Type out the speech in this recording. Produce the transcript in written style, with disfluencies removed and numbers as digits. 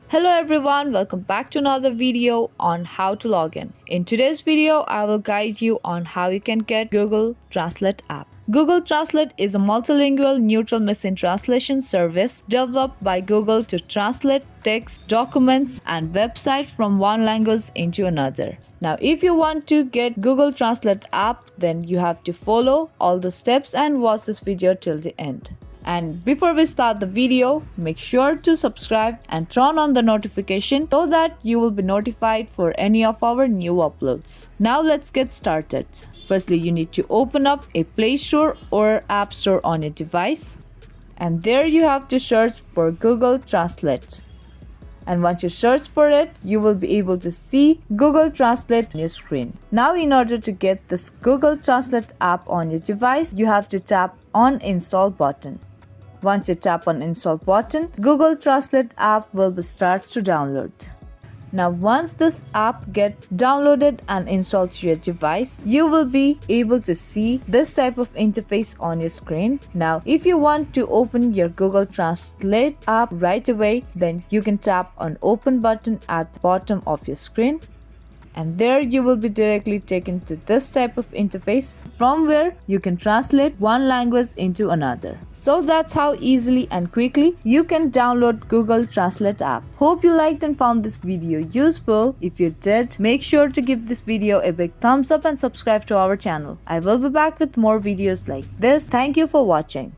Hello everyone, welcome back to another video on how to log in. In today's video, I will guide you on how you can get Google Translate app. Google Translate is a multilingual neutral machine translation service developed by Google to translate text, documents, and websites from one language into another. Now, if you want to get Google Translate app, then you have to follow all the steps and watch this video till the end. And before we start the video, make sure to subscribe and turn on the notification so that you will be notified for any of our new uploads. Now let's get started. Firstly, you need to open up a Play Store or App Store on your device. And there you have to search for Google Translate. And once you search for it, you will be able to see Google Translate on your screen. Now, in order to get this Google Translate app on your device, you have to tap on Install button. Once you tap on Install button, Google Translate app will start to download. Now, once this app gets downloaded and installed to your device, you will be able to see this type of interface on your screen. Now, if you want to open your Google Translate app right away, then you can tap on Open button at the bottom of your screen. And there you will be directly taken to this type of interface from where you can translate one language into another. So that's how easily and quickly you can download Google Translate app. Hope you liked and found this video useful. If you did, make sure to give this video a big thumbs up and subscribe to our channel. I will be back with more videos like this. Thank you for watching.